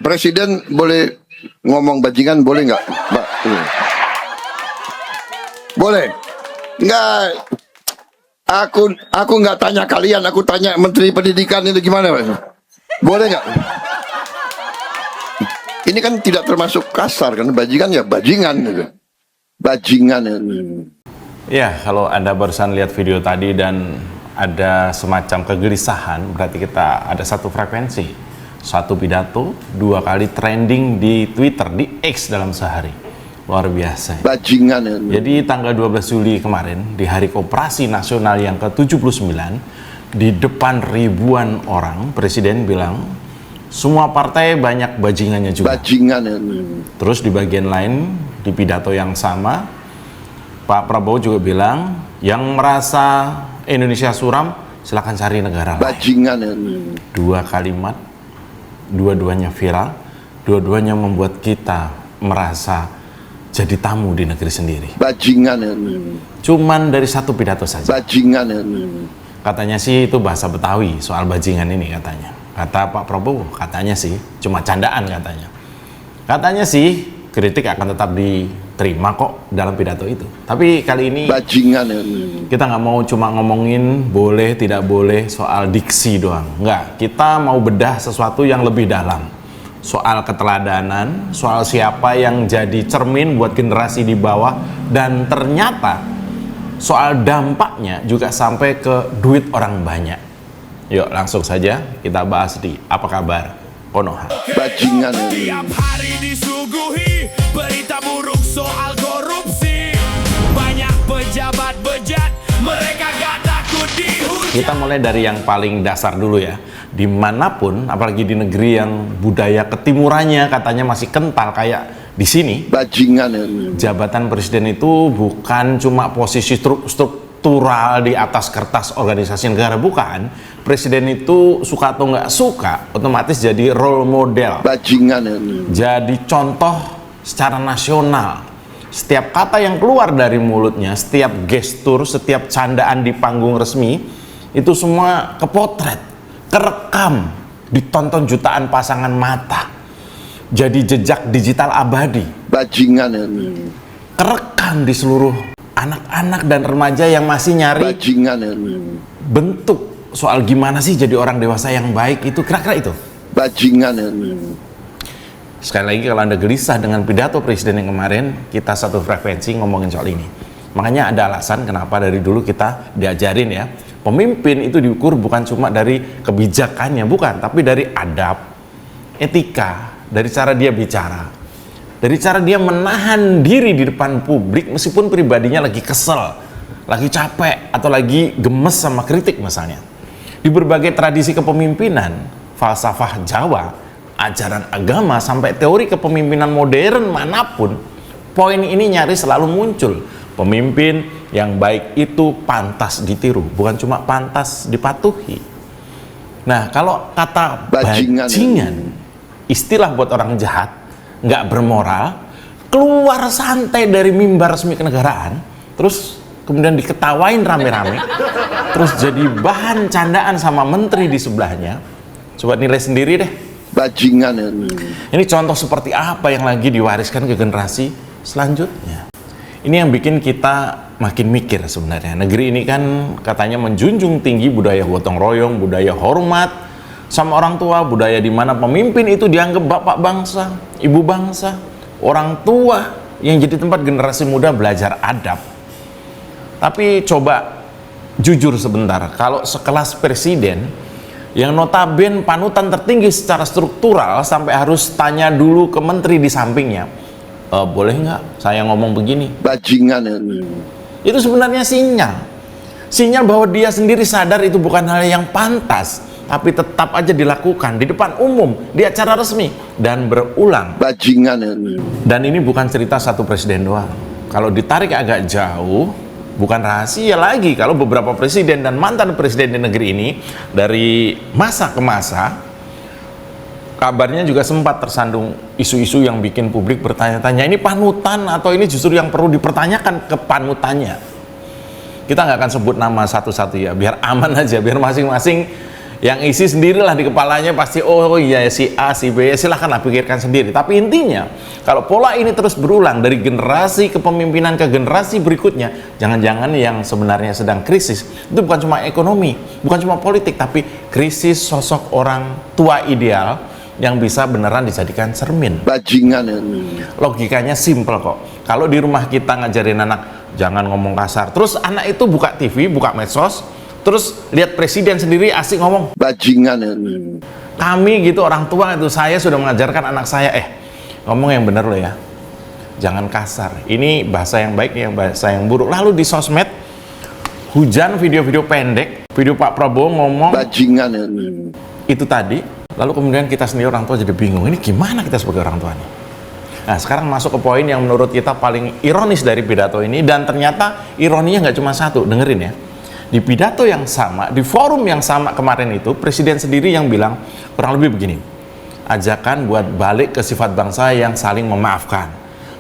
Presiden boleh ngomong bajingan, boleh nggak, Pak? Boleh? Nggak. Aku nggak tanya kalian, aku tanya Menteri Pendidikan itu gimana, Pak? Boleh nggak? Ini kan tidak termasuk kasar kan, bajingan ya bajingan gitu. Bajingan ya. Ya, kalau Anda barusan lihat video tadi dan ada semacam kegelisahan, berarti kita ada satu frekuensi. Satu pidato, 2 kali trending di Twitter, di X dalam sehari. Luar biasa. Bajingan ya. Jadi tanggal 12 Juli kemarin, di Hari Koperasi Nasional yang ke-79, di depan ribuan orang, Presiden bilang, semua partai banyak bajingannya juga. Bajingan ya. Terus di bagian lain, di pidato yang sama, Pak Prabowo juga bilang, yang merasa Indonesia suram, silakan cari negara lain. Bajingan ya. 2 kalimat, dua-duanya viral, dua-duanya membuat kita merasa jadi tamu di negeri sendiri. Bajingan ya. Cuman dari satu pidato saja. Bajingan ya. Katanya sih itu bahasa Betawi soal bajingan ini katanya. Kata Pak Prabowo, katanya sih cuma candaan katanya. Katanya sih kritik akan tetap diterima kok dalam pidato itu. Tapi kali ini bajingan ya. Kita nggak mau cuma ngomongin boleh tidak boleh soal diksi doang. Nggak, kita mau bedah sesuatu yang lebih dalam. Soal keteladanan, soal siapa yang jadi cermin buat generasi di bawah, dan ternyata soal dampaknya juga sampai ke duit orang banyak. Yuk langsung saja kita bahas di Apa Kabar Konoha. Bajingan ya. Tiap hari disuguhi berita buruk soal korupsi. Banyak pejabat bejat, mereka gak takut dihujat. Kita mulai dari yang paling dasar dulu ya. Dimanapun, apalagi di negeri yang budaya ketimurannya katanya masih kental kayak di sini, bajingan ya. jabatan presiden itu bukan cuma posisi struktural di atas kertas organisasi negara, bukan. Presiden itu suka atau nggak suka, otomatis jadi role model. Bajingan ya. Jadi contoh secara nasional. Setiap kata yang keluar dari mulutnya, setiap gestur, setiap candaan di panggung resmi, itu semua kepotret, kerekam, ditonton jutaan pasangan mata. Jadi jejak digital abadi. Bajingan ya. Kerekam di seluruh anak-anak dan remaja yang masih nyari Bajingan ya. bentuk soal gimana sih jadi orang dewasa yang baik, itu kira-kira itu. Bajingan ya. Sekali lagi, kalau Anda gelisah dengan pidato presiden yang kemarin, kita satu frekuensi ngomongin soal ini. Makanya ada alasan kenapa dari dulu kita diajarin ya, pemimpin itu diukur bukan cuma dari kebijakannya, bukan, tapi dari adab, etika, dari cara dia bicara, dari cara dia menahan diri di depan publik meskipun pribadinya lagi kesel, lagi capek, atau lagi gemes sama kritik misalnya. Di berbagai tradisi kepemimpinan, falsafah Jawa, ajaran agama, sampai teori kepemimpinan modern manapun, poin ini nyaris selalu muncul. Pemimpin yang baik itu pantas ditiru, bukan cuma pantas dipatuhi. Nah, kalau kata bajingan, istilah buat orang jahat, nggak bermoral, keluar santai dari mimbar resmi kenegaraan, terus kemudian diketawain rame-rame, terus jadi bahan candaan sama menteri di sebelahnya. Coba nilai sendiri deh. Bajingan ya. Ini contoh seperti apa yang lagi diwariskan ke generasi selanjutnya. Ini yang bikin kita makin mikir sebenarnya. Negeri ini kan katanya menjunjung tinggi budaya gotong royong, budaya hormat sama orang tua, budaya di mana pemimpin itu dianggap bapak bangsa, ibu bangsa, orang tua yang jadi tempat generasi muda belajar adab. Tapi coba jujur sebentar, kalau sekelas presiden yang notabene panutan tertinggi secara struktural sampai harus tanya dulu ke menteri di sampingnya, boleh nggak saya ngomong begini? Bajingan ya. Itu sebenarnya sinyal bahwa dia sendiri sadar itu bukan hal yang pantas, tapi tetap aja dilakukan di depan umum, di acara resmi, dan berulang. Bajingan ya. Dan ini bukan cerita satu presiden doang. Kalau ditarik agak jauh, bukan rahasia lagi kalau beberapa presiden dan mantan presiden di negeri ini dari masa ke masa, kabarnya juga sempat tersandung isu-isu yang bikin publik bertanya-tanya, ini panutan atau ini justru yang perlu dipertanyakan kepanutannya. Kita nggak akan sebut nama satu-satu ya, biar aman aja, biar masing-masing Yang isi sendirilah di kepalanya pasti, oh iya si A, si B, silahkanlah pikirkan sendiri. Tapi intinya, kalau pola ini terus berulang dari generasi kepemimpinan ke generasi berikutnya, jangan-jangan yang sebenarnya sedang krisis itu bukan cuma ekonomi, bukan cuma politik, tapi krisis sosok orang tua ideal yang bisa beneran dijadikan cermin. Bajingan. Logikanya simple kok. Kalau di rumah kita ngajarin anak jangan ngomong kasar, terus anak itu buka TV, buka medsos, terus lihat presiden sendiri asik ngomong Bajingan. kami gitu, orang tua itu, saya sudah mengajarkan anak saya, ngomong yang bener loh ya, jangan kasar, ini bahasa yang baik, yang bahasa yang buruk. Lalu di sosmed hujan video-video pendek, video Pak Prabowo ngomong Bajingan. itu tadi, lalu kemudian kita sendiri orang tua jadi bingung, ini gimana kita sebagai orang tua nih. Nah sekarang masuk ke poin yang menurut kita paling ironis dari pidato ini, dan ternyata ironinya nggak cuma satu, dengerin ya. Di pidato yang sama, di forum yang sama kemarin itu, presiden sendiri yang bilang kurang lebih begini, ajakan buat balik ke sifat bangsa yang saling memaafkan,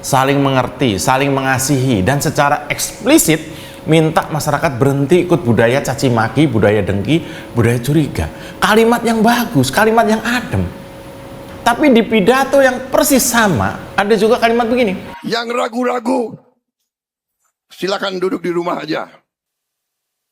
saling mengerti, saling mengasihi, dan secara eksplisit minta masyarakat berhenti ikut budaya caci maki, budaya dengki, budaya curiga. Kalimat yang bagus, kalimat yang adem. Tapi di pidato yang persis sama, ada juga kalimat begini, Yang ragu-ragu, silakan duduk di rumah aja.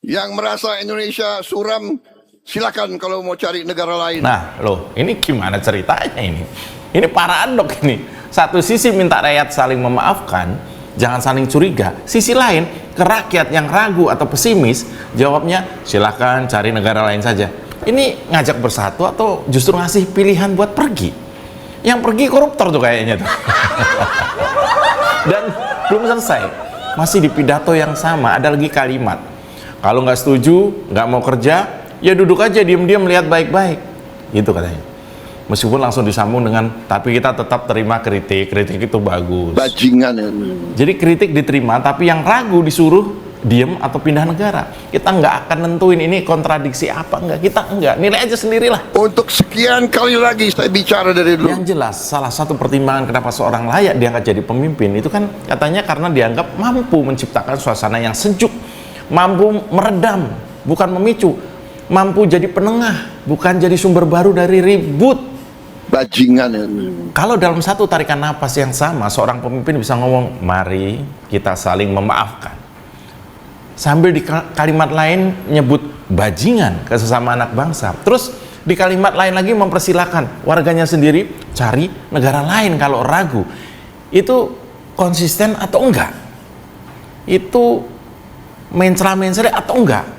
Yang merasa Indonesia suram, silakan kalau mau cari negara lain. nah loh, ini gimana ceritanya ini? Ini paradok ini. Satu sisi minta rakyat saling memaafkan, jangan saling curiga. Sisi lain, ke rakyat yang ragu atau pesimis, jawabnya silakan cari negara lain saja. Ini ngajak bersatu atau justru ngasih pilihan buat pergi? Yang pergi koruptor tuh kayaknya tuh. Dan belum selesai, masih di pidato yang sama ada lagi kalimat, kalau nggak setuju, nggak mau kerja, ya duduk aja diam-diam lihat baik-baik, gitu katanya. Meskipun langsung disambung dengan, tapi kita tetap terima kritik, kritik itu bagus. Bajingan. Jadi kritik diterima, tapi yang ragu disuruh diem atau pindah negara. Kita nggak akan nentuin ini kontradiksi apa enggak, kita enggak, nilai aja sendirilah. Untuk sekian kali lagi saya bicara dari dulu. Yang jelas, salah satu pertimbangan kenapa seorang layak diangkat jadi pemimpin itu kan katanya karena dianggap mampu menciptakan suasana yang sejuk, mampu meredam, bukan memicu, mampu jadi penengah, bukan jadi sumber baru dari ribut. Bajingan. Kalau dalam satu tarikan napas yang sama, seorang pemimpin bisa ngomong, mari kita saling memaafkan, sambil di kalimat lain nyebut bajingan ke sesama anak bangsa. Terus di kalimat lain lagi mempersilahkan warganya sendiri cari negara lain kalau ragu. Itu konsisten atau enggak? Itu mencela-mencela atau enggak?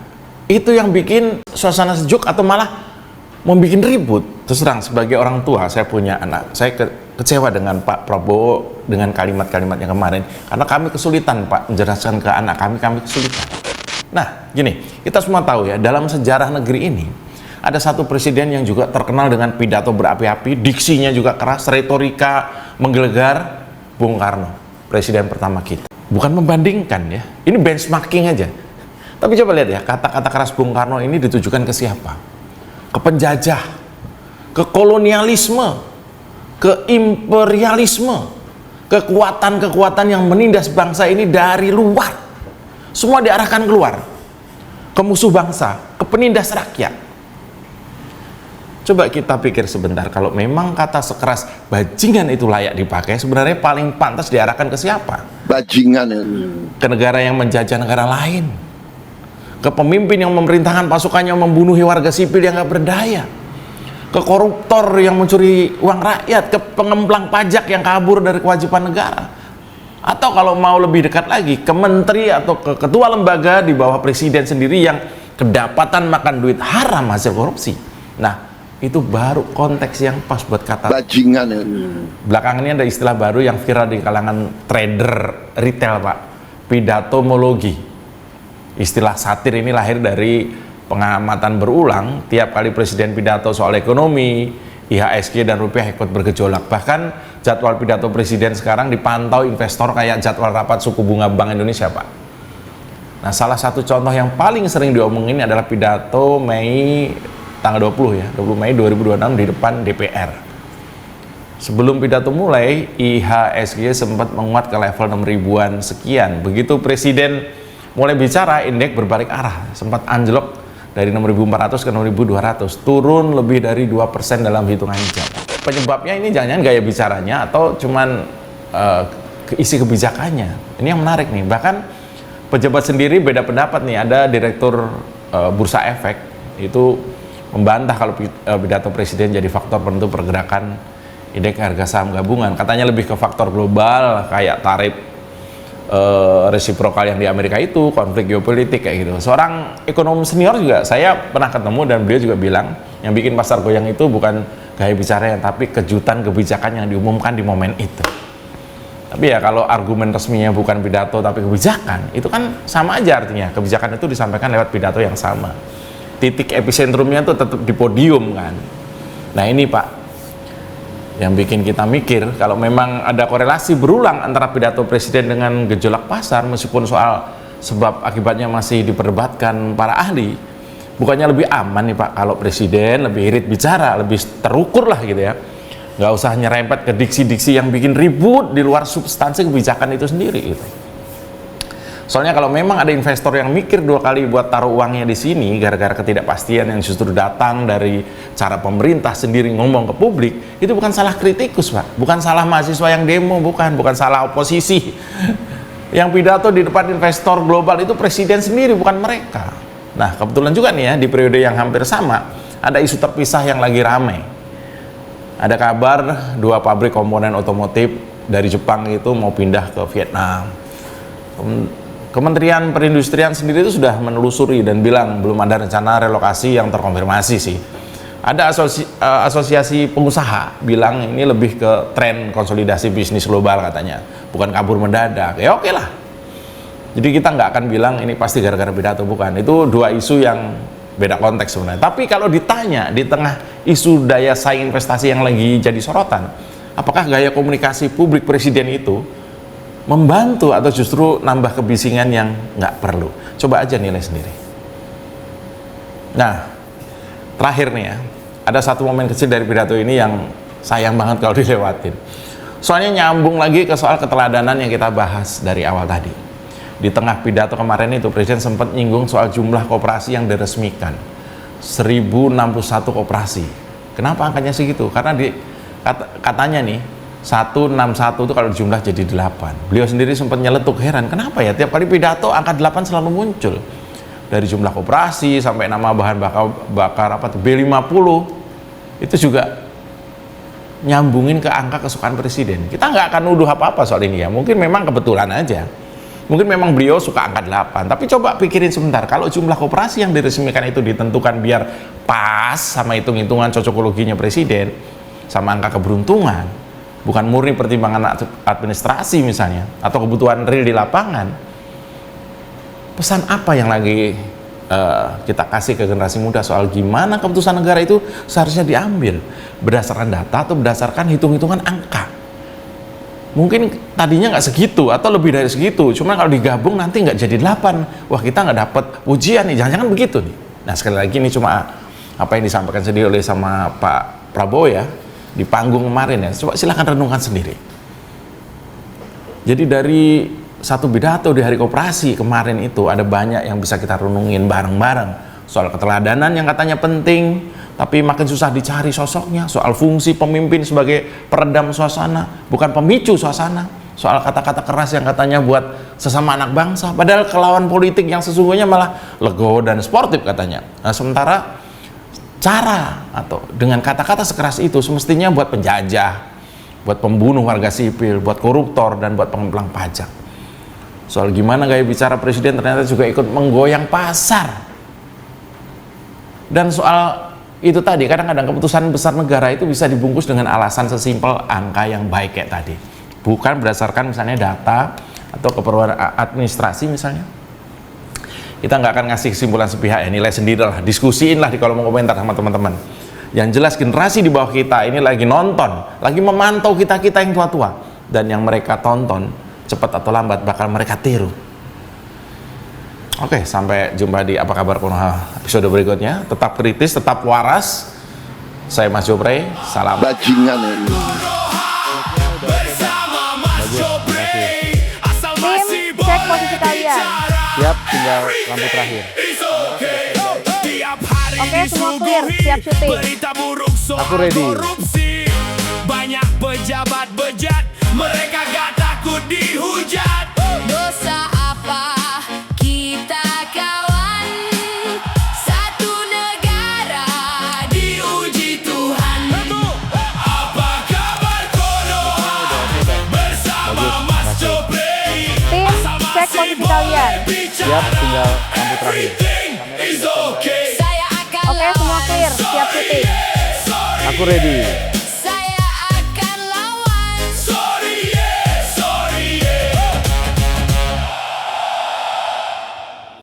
Itu yang bikin suasana sejuk atau malah membuat ribut? Terus terang, sebagai orang tua, saya punya anak, saya kecewa dengan Pak Prabowo dengan kalimat-kalimat yang kemarin, karena kami kesulitan Pak menjelaskan ke anak kami kesulitan. Nah gini, kita semua tahu ya, dalam sejarah negeri ini ada satu presiden yang juga terkenal dengan pidato berapi-api, diksinya juga keras, retorika menggelegar, Bung Karno, presiden pertama kita. Bukan membandingkan ya, ini benchmarking aja. Tapi coba lihat ya, kata-kata keras Bung Karno ini ditujukan ke siapa? Ke penjajah, ke kolonialisme, ke imperialisme, kekuatan-kekuatan yang menindas bangsa ini dari luar. Semua diarahkan keluar, ke musuh bangsa, ke penindas rakyat. Coba kita pikir sebentar, kalau memang kata sekeras bajingan itu layak dipakai, sebenarnya paling pantas diarahkan ke siapa? Bajingan. Ke negara yang menjajah negara lain, ke pemimpin yang memerintahkan pasukannya membunuhi warga sipil yang gak berdaya, ke koruptor yang mencuri uang rakyat, ke pengemplang pajak yang kabur dari kewajiban negara, atau kalau mau lebih dekat lagi, ke menteri atau ke ketua lembaga di bawah presiden sendiri yang kedapatan makan duit haram hasil korupsi. Nah itu baru konteks yang pas buat kata Bajingan. Belakangan ini ada istilah baru yang viral di kalangan trader retail Pak, pidatomologi. Istilah satir ini lahir dari pengamatan berulang tiap kali presiden pidato soal ekonomi, IHSG dan rupiah ikut bergejolak. Bahkan jadwal pidato presiden sekarang dipantau investor kayak jadwal rapat suku bunga Bank Indonesia Pak. Nah salah satu contoh yang paling sering diomongin adalah pidato Mei tanggal 20 ya, 20 Mei 2026 di depan DPR. Sebelum pidato mulai, IHSG sempat menguat ke level 6.000-an sekian. Begitu presiden mulai bicara, indeks berbalik arah, sempat anjlok dari 6.400 ke 6.200, turun lebih dari 2% dalam hitungan jam. Penyebabnya ini jangan-jangan gaya bicaranya atau cuman isi kebijakannya. Ini yang menarik nih. Bahkan pejabat sendiri beda pendapat nih. Ada direktur Bursa Efek itu membantah kalau pidato presiden jadi faktor penentu pergerakan indeks harga saham gabungan. Katanya lebih ke faktor global kayak tarif resiprokal yang di Amerika itu, konflik geopolitik kayak gitu. Seorang ekonom senior juga saya pernah ketemu dan beliau juga bilang yang bikin pasar goyang itu bukan gaya bicaranya tapi kejutan kebijakan yang diumumkan di momen itu. Tapi ya kalau argumen resminya bukan pidato tapi kebijakan, itu kan sama aja artinya. Kebijakan itu disampaikan lewat pidato yang sama. Titik epicentrumnya tuh tetap di podium kan. Nah ini Pak, yang bikin kita mikir kalau memang ada korelasi berulang antara pidato presiden dengan gejolak pasar, meskipun soal sebab akibatnya masih diperdebatkan para ahli, bukannya lebih aman nih Pak kalau presiden lebih irit bicara, lebih terukur lah gitu ya, nggak usah nyerempet ke diksi-diksi yang bikin ribut di luar substansi kebijakan itu sendiri gitu. Soalnya kalau memang ada investor yang mikir 2 kali buat taruh uangnya di sini gara-gara ketidakpastian yang justru datang dari cara pemerintah sendiri ngomong ke publik, itu bukan salah kritikus Pak, bukan salah mahasiswa yang demo, bukan salah oposisi. Yang pidato di depan investor global itu presiden sendiri, bukan mereka. Nah kebetulan juga nih ya, di periode yang hampir sama ada isu terpisah yang lagi rame. Ada kabar 2 pabrik komponen otomotif dari Jepang itu mau pindah ke Vietnam. Kementerian Perindustrian sendiri itu sudah menelusuri dan bilang belum ada rencana relokasi yang terkonfirmasi sih. Ada asosiasi pengusaha bilang ini lebih ke tren konsolidasi bisnis global katanya, bukan kabur mendadak. Ya oke lah. Jadi kita nggak akan bilang ini pasti gara-gara pidato, bukan. Itu 2 isu yang beda konteks sebenarnya. Tapi kalau ditanya di tengah isu daya saing investasi yang lagi jadi sorotan, apakah gaya komunikasi publik presiden itu membantu atau justru nambah kebisingan yang nggak perlu? Coba aja nilai sendiri. Nah, terakhir nih ya, ada satu momen kecil dari pidato ini yang sayang banget kalau dilewatin. Soalnya nyambung lagi ke soal keteladanan yang kita bahas dari awal tadi. Di tengah pidato kemarin itu, Presiden sempat nyinggung soal jumlah koperasi yang diresmikan. 1061 koperasi. Kenapa angkanya segitu? Karena katanya nih, 161 itu kalau jumlah jadi 8. Beliau sendiri sempat nyeletuk, heran kenapa ya tiap kali pidato angka 8 selalu muncul. Dari jumlah koperasi sampai nama bahan bakar apa tuh B50 itu juga nyambungin ke angka kesukaan presiden. Kita nggak akan nuduh apa-apa soal ini ya. Mungkin memang kebetulan aja. Mungkin memang beliau suka angka 8. Tapi coba pikirin sebentar, kalau jumlah koperasi yang diresmikan itu ditentukan biar pas sama hitung-hitungan cocokologinya presiden sama angka keberuntungan, bukan murni pertimbangan administrasi misalnya atau kebutuhan real di lapangan, pesan apa yang lagi kita kasih ke generasi muda soal gimana keputusan negara itu seharusnya diambil, berdasarkan data atau berdasarkan hitung-hitungan angka? Mungkin tadinya nggak segitu atau lebih dari segitu, cuma kalau digabung nanti nggak jadi 8. Wah, kita nggak dapat ujian nih, jangan-jangan begitu nih. Nah sekali lagi ini cuma apa yang disampaikan sendiri oleh sama Pak Prabowo ya di panggung kemarin ya, coba silahkan renungkan sendiri. Jadi dari satu pidato di hari koperasi kemarin itu ada banyak yang bisa kita renungin bareng-bareng. Soal keteladanan yang katanya penting tapi makin susah dicari sosoknya, soal fungsi pemimpin sebagai peredam suasana bukan pemicu suasana, soal kata-kata keras yang katanya buat sesama anak bangsa padahal kelawan politik yang sesungguhnya malah legowo dan sportif katanya. Nah sementara cara atau dengan kata-kata sekeras itu semestinya buat penjajah, buat pembunuh warga sipil, buat koruptor, dan buat pengemplang pajak. Soal gimana gaya bicara presiden ternyata juga ikut menggoyang pasar. Dan soal itu tadi, kadang-kadang keputusan besar negara itu bisa dibungkus dengan alasan sesimpel angka yang baik kayak tadi. Bukan berdasarkan misalnya data atau keperluan administrasi misalnya. Kita nggak akan ngasih kesimpulan sepihak ya, nilai sendiri lah, diskusiin lah di kolom komentar sama teman-teman. Yang jelas generasi di bawah kita ini lagi nonton, lagi memantau kita-kita yang tua-tua, dan yang mereka tonton cepat atau lambat bakal mereka tiru. Oke, sampai jumpa di Apa Kabar Konoha episode berikutnya. Tetap kritis, tetap waras. Saya Mas Jopre, salam. Bajingan ini. Tim, cek posisi kalian. Siap, tinggal lampu terakhir. It's okay. hari Oke, semua clear. disuguhi Siap syuting. berita buruk soal Aku ready. korupsi. Banyak pejabat bejat, mereka gak takut dihujat. Dosa apa kita kawan? Satu negara diuji Tuhan. Apa kabar Konoha bersama Mas Coplay? Tim, cek posisi kalian. Siap, tinggal lampu terakhir. Everything is okay. Saya akan Oke, semua clear. Siap syuting. Aku ready.